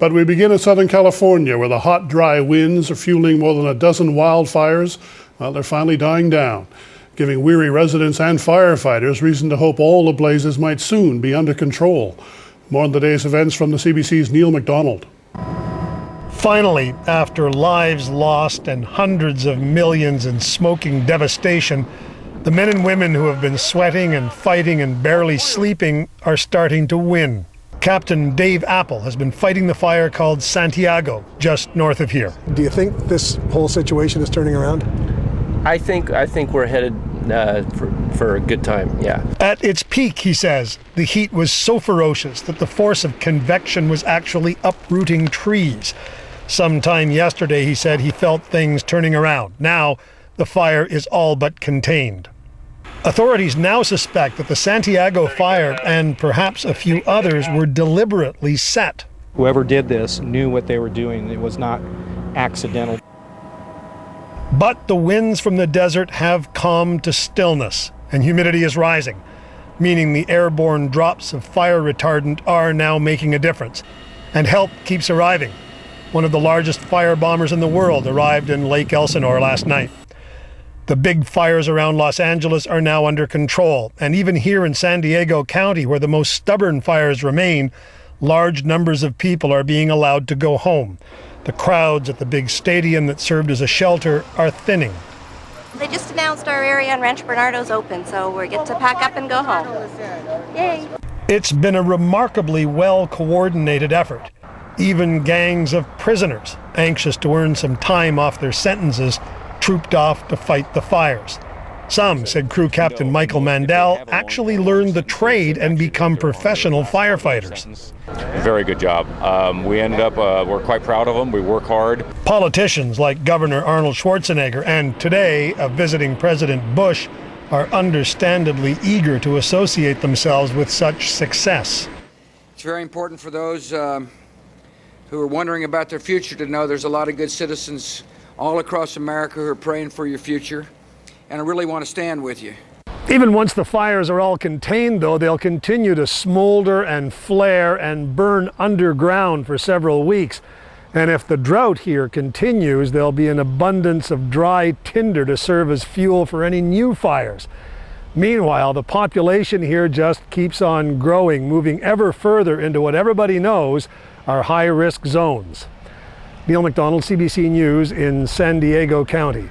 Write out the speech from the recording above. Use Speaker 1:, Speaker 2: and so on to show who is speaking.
Speaker 1: But we begin in Southern California, where the hot, dry winds are fueling more than a dozen wildfires. Well, they're finally dying down, giving weary residents and firefighters reason to hope all the blazes might soon be under control. More on the day's events from the CBC's Neil MacDonald.
Speaker 2: Finally, after lives lost and hundreds of millions in smoking devastation, the men and women who have been sweating and fighting and barely sleeping are starting to win. Captain Dave Apple has been fighting the fire called Santiago, just north of here.
Speaker 3: Do you think this whole situation is turning around?
Speaker 4: I think we're headed for a good time, yeah.
Speaker 2: At its peak, he says, the heat was so ferocious that the force of convection was actually uprooting trees. Sometime yesterday, he said, he felt things turning around. Now, the fire is all but contained. Authorities now suspect that the Santiago fire and perhaps a few others were deliberately set.
Speaker 5: Whoever did this knew what they were doing. It was not accidental.
Speaker 2: But the winds from the desert have calmed to stillness, and humidity is rising, meaning the airborne drops of fire retardant are now making a difference. And help keeps arriving. One of the largest fire bombers in the world arrived in Lake Elsinore last night. The big fires around Los Angeles are now under control, and even here in San Diego County, where the most stubborn fires remain, large numbers of people are being allowed to go home. The crowds at the big stadium that served as a shelter are thinning.
Speaker 6: They just announced our area on Rancho Bernardo's open, so we get to pack up and go home. Yay!
Speaker 2: It's been a remarkably well-coordinated effort. Even gangs of prisoners, anxious to earn some time off their sentences, trooped off to fight the fires. Some, said crew captain Michael Mandel, actually learned the trade and become professional firefighters.
Speaker 7: Very good job. We ended up, we're quite proud of them. We work hard.
Speaker 2: Politicians like Governor Arnold Schwarzenegger and today a visiting President Bush are understandably eager to associate themselves with such success.
Speaker 8: It's very important for those who are wondering about their future to know there's a lot of good citizens all across America who are praying for your future, and I really want to stand with you.
Speaker 2: Even once the fires are all contained, though, they'll continue to smolder and flare and burn underground for several weeks. And if the drought here continues, there'll be an abundance of dry tinder to serve as fuel for any new fires. Meanwhile, the population here just keeps on growing, moving ever further into what everybody knows are high-risk zones. Neil MacDonald, CBC News in San Diego County.